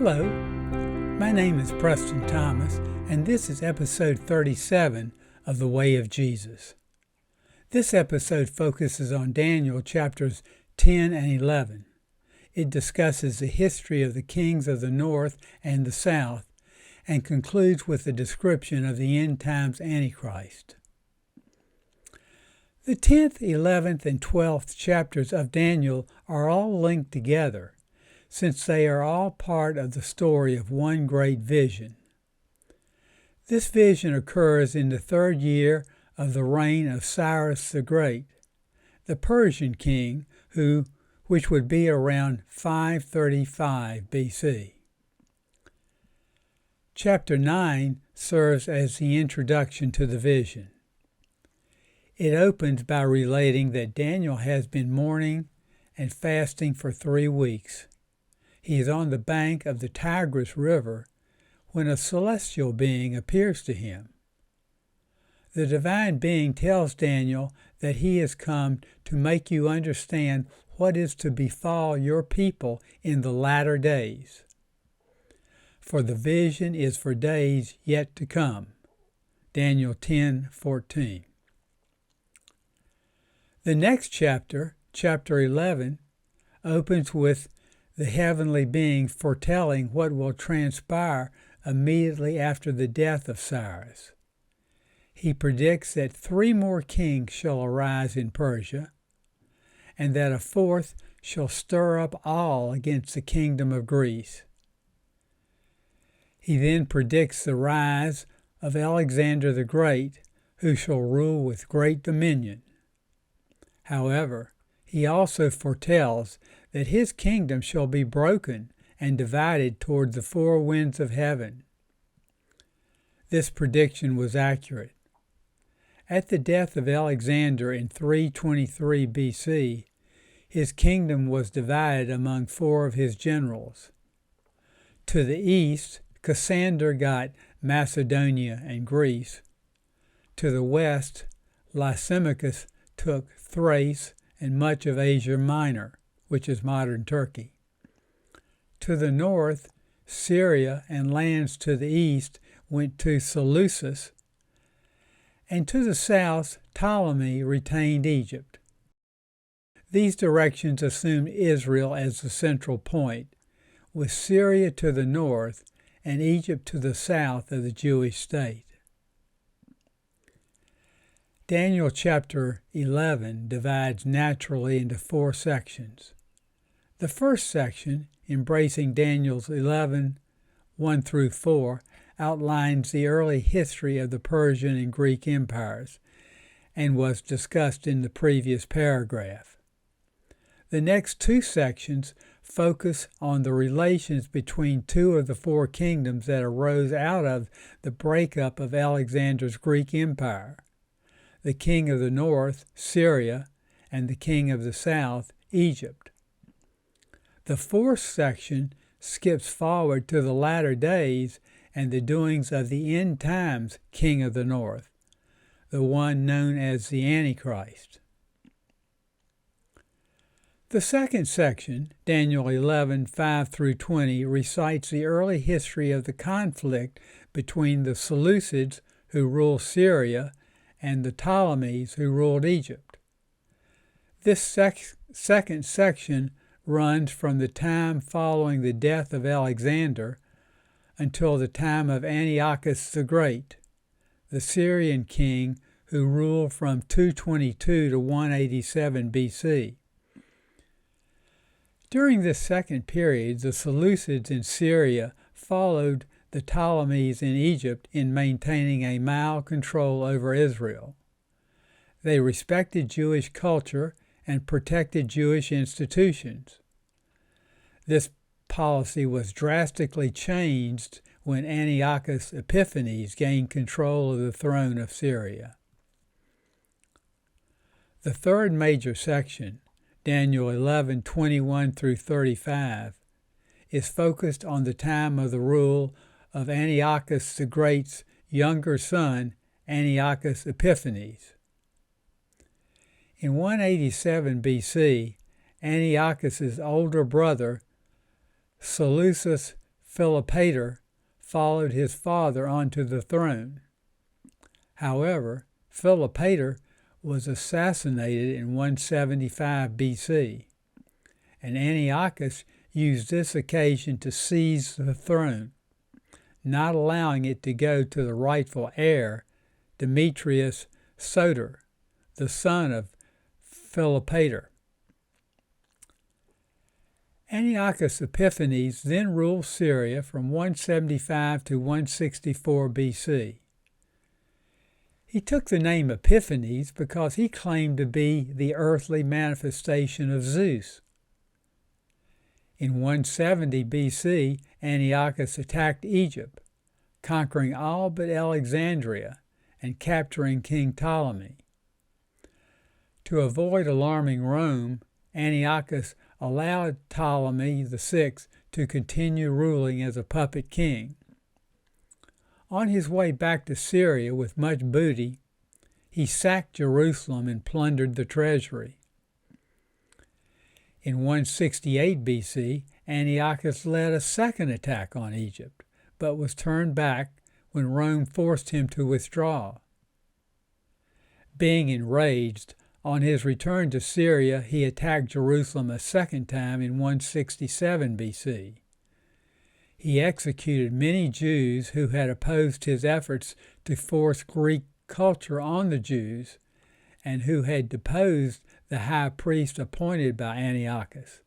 Hello, my name is Preston Thomas, and this is episode 37 of The Way of Jesus. This episode focuses on Daniel chapters 10 and 11. It discusses the history of the kings of the north and the south, and concludes with a description of the end times Antichrist. The 10th, 11th, and 12th chapters of Daniel are all linked together, since they are all part of the story of one great vision. This vision occurs in the third year of the reign of Cyrus the Great, the Persian king, which would be around 535 BC. Chapter 9 serves as the introduction to the vision. It opens by relating that Daniel has been mourning and fasting for 3 weeks. He is on the bank of the Tigris River when a celestial being appears to him. The divine being tells Daniel that he has come to make you understand what is to befall your people in the latter days. For the vision is for days yet to come. Daniel 10:14. The next chapter, chapter 11, opens with the heavenly being foretelling what will transpire immediately after the death of Cyrus. He predicts that 3 more kings shall arise in Persia, and that a 4th shall stir up all against the kingdom of Greece. He then predicts the rise of Alexander the Great, who shall rule with great dominion. However, he also foretells that his kingdom shall be broken and divided toward the 4 winds of heaven. This prediction was accurate. At the death of Alexander in 323 BC, his kingdom was divided among 4 of his generals. To the east, Cassander got Macedonia and Greece. To the west, Lysimachus took Thrace and much of Asia Minor, which is modern Turkey. To the north, Syria and lands to the east went to Seleucus, and to the south, Ptolemy retained Egypt. These directions assumed Israel as the central point, with Syria to the north and Egypt to the south of the Jewish state. Daniel chapter 11 divides naturally into 4 sections. The first section, embracing Daniel's 11, 1 through 4, outlines the early history of the Persian and Greek empires, and was discussed in the previous paragraph. The next 2 sections focus on the relations between 2 of the 4 kingdoms that arose out of the breakup of Alexander's Greek Empire: the king of the north, Syria, and the king of the south, Egypt. The 4th section skips forward to the latter days and the doings of the end times king of the north, the one known as the Antichrist. The second section, Daniel 11, 5 through 20, recites the early history of the conflict between the Seleucids, who ruled Syria, and the Ptolemies, who ruled Egypt. This second section runs from the time following the death of Alexander until the time of Antiochus the Great, the Syrian king who ruled from 222 to 187 BC. During this second period, the Seleucids in Syria followed the Ptolemies in Egypt in maintaining a mild control over Israel. They respected Jewish culture and protected Jewish institutions. This policy was drastically changed when Antiochus Epiphanes gained control of the throne of Syria. The third major section, Daniel 11, 21 through 35, is focused on the time of the rule of Antiochus the Great's younger son, Antiochus Epiphanes. In 187 BC, Antiochus's older brother, Seleucus Philopator followed his father onto the throne. However, Philopator was assassinated in 175 BC, and Antiochus used this occasion to seize the throne, not allowing it to go to the rightful heir, Demetrius Soter, the son of Philopator. Antiochus Epiphanes then ruled Syria from 175 to 164 BC. He took the name Epiphanes because he claimed to be the earthly manifestation of Zeus. In 170 BC, Antiochus attacked Egypt, conquering all but Alexandria and capturing King Ptolemy. To avoid alarming Rome, Antiochus allowed Ptolemy VI to continue ruling as a puppet king. On his way back to Syria with much booty, he sacked Jerusalem and plundered the treasury. In 168 BC, Antiochus led a second attack on Egypt, but was turned back when Rome forced him to withdraw. Being enraged, on his return to Syria, he attacked Jerusalem a second time in 167 BC. He executed many Jews who had opposed his efforts to force Greek culture on the Jews and who had deposed the high priest appointed by Antiochus.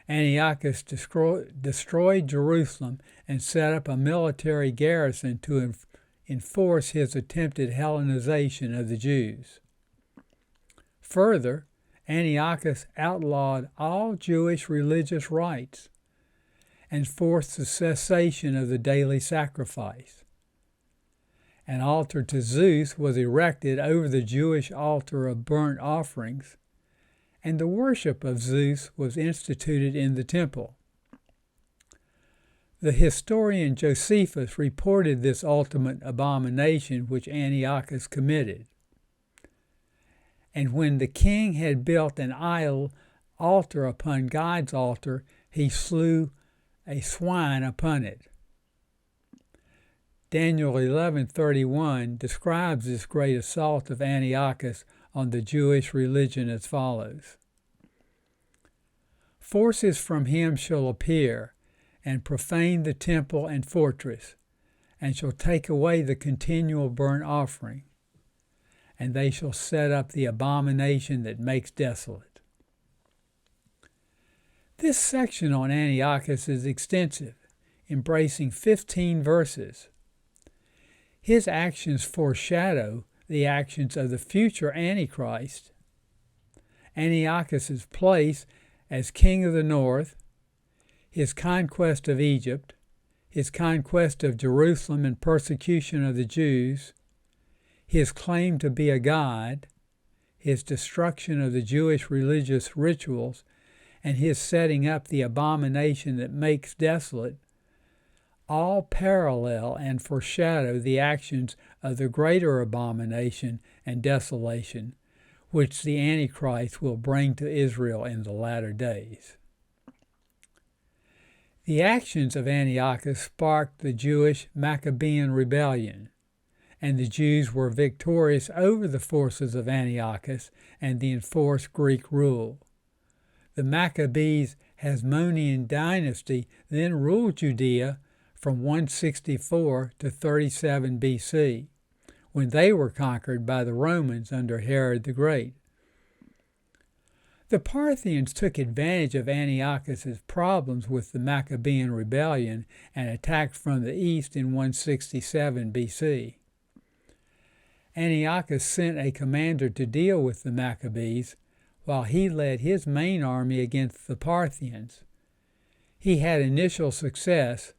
Antiochus destroyed Jerusalem and set up a military garrison to enforce his attempted Hellenization of the Jews. Further, Antiochus outlawed all Jewish religious rites and forced the cessation of the daily sacrifice. An altar to Zeus was erected over the Jewish altar of burnt offerings, and the worship of Zeus was instituted in the temple. The historian Josephus reported this ultimate abomination which Antiochus committed. And when the king had built an idol altar upon God's altar, he slew a swine upon it. Daniel 11:31 describes this great assault of Antiochus on the Jewish religion as follows: "Forces from him shall appear, and profane the temple and fortress, and shall take away the continual burnt offering, and they shall set up the abomination that makes desolate." This section on Antiochus is extensive, embracing 15 verses. His actions foreshadow the actions of the future Antichrist. Antiochus's place as king of the north, his conquest of Egypt, his conquest of Jerusalem and persecution of the Jews, his claim to be a god, his destruction of the Jewish religious rituals, and his setting up the abomination that makes desolate, all parallel and foreshadow the actions of the greater abomination and desolation, which the Antichrist will bring to Israel in the latter days. The actions of Antiochus sparked the Jewish Maccabean rebellion, and the Jews were victorious over the forces of Antiochus and the enforced Greek rule. The Maccabees' Hasmonean dynasty then ruled Judea from 164 to 37 BC, when they were conquered by the Romans under Herod the Great. The Parthians took advantage of Antiochus's problems with the Maccabean rebellion and attacked from the east in 167 BC. Antiochus sent a commander to deal with the Maccabees, while he led his main army against the Parthians. He had initial success,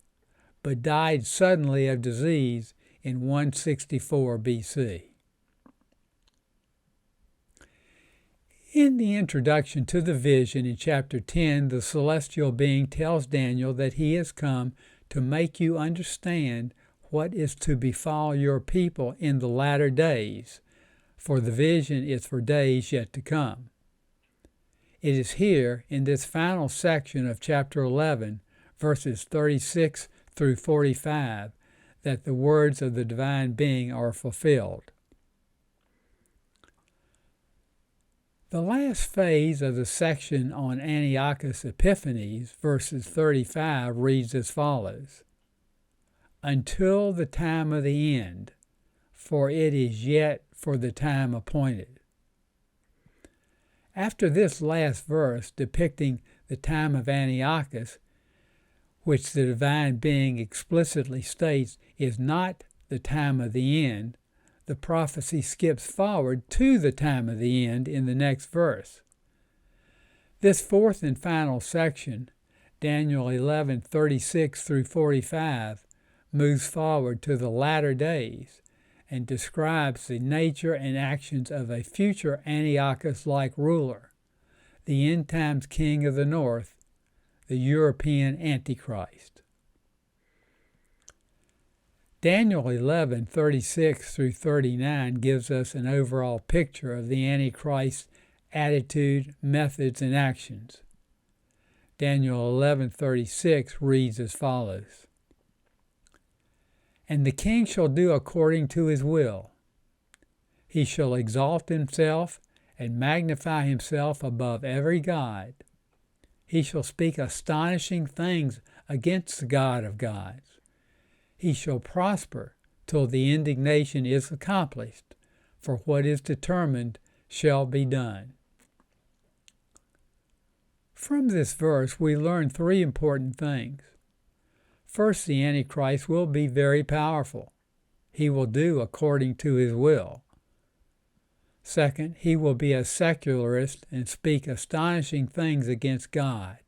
but died suddenly of disease in 164 BC. In the introduction to the vision in chapter 10, the celestial being tells Daniel that he has come to make you understand what is to befall your people in the latter days, for the vision is for days yet to come. It is here, in this final section of chapter 11, verses 36 through 45, that the words of the divine being are fulfilled. The last phase of the section on Antiochus Epiphanes, verses 35, reads as follows: "Until the time of the end, for it is yet for the time appointed." After this last verse depicting the time of Antiochus, which the divine being explicitly states is not the time of the end, the prophecy skips forward to the time of the end in the next verse. This fourth and final section, Daniel 11:36 through 45, moves forward to the latter days and describes the nature and actions of a future Antiochus-like ruler, the end times king of the north, the European Antichrist. Daniel 11:36 through 39 gives us an overall picture of the Antichrist's attitude, methods, and actions. Daniel 11:36 reads as follows: "And the king shall do according to his will. He shall exalt himself and magnify himself above every god. He shall speak astonishing things against the God of gods. He shall prosper till the indignation is accomplished, for what is determined shall be done." From this verse, we learn three important things. First, the Antichrist will be very powerful. He will do according to his will. Second, he will be a secularist and speak astonishing things against God.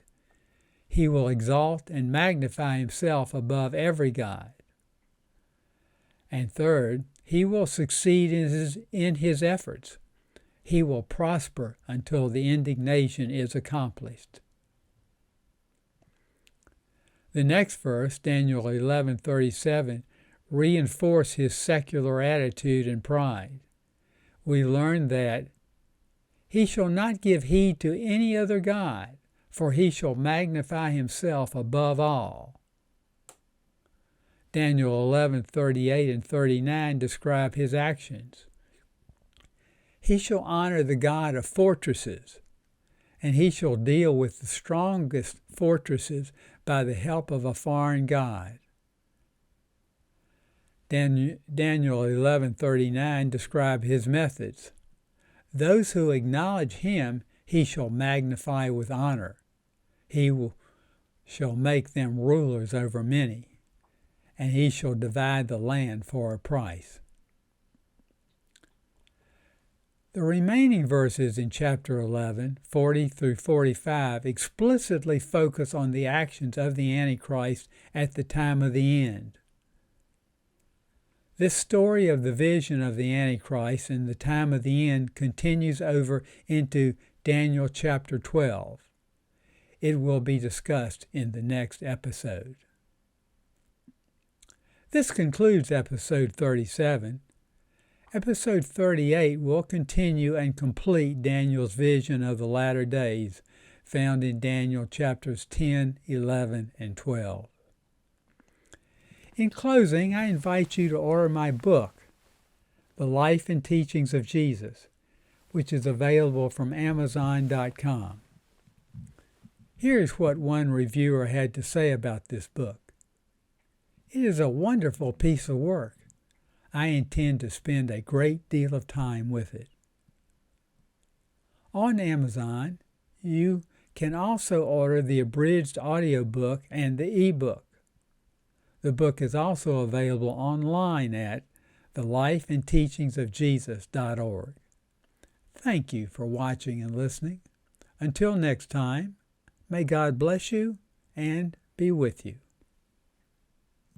He will exalt and magnify himself above every god. And third, he will succeed in his efforts. He will prosper until the indignation is accomplished. The next verse, Daniel 11:37, reinforces his secular attitude and pride. We learn that he shall not give heed to any other god, for he shall magnify himself above all. Daniel 11:38 and 39 describe his actions. He shall honor the God of fortresses, and he shall deal with the strongest fortresses by the help of a foreign god. Daniel 11:39 describe his methods. Those who acknowledge him he shall magnify with honor. He shall make them rulers over many, and he shall divide the land for a price. The remaining verses in chapter 11, 40 through 45, explicitly focus on the actions of the Antichrist at the time of the end. This story of the vision of the Antichrist and the time of the end continues over into Daniel chapter 12. It will be discussed in the next episode. This concludes episode 37. Episode 38 will continue and complete Daniel's vision of the latter days, found in Daniel chapters 10, 11, and 12. In closing, I invite you to order my book, The Life and Teachings of Jesus, which is available from Amazon.com. Here's what one reviewer had to say about this book. "It is a wonderful piece of work. I intend to spend a great deal of time with it." On Amazon, you can also order the abridged audiobook and the ebook. The book is also available online at thelifeandteachingsofjesus.org. Thank you for watching and listening. Until next time, may God bless you and be with you.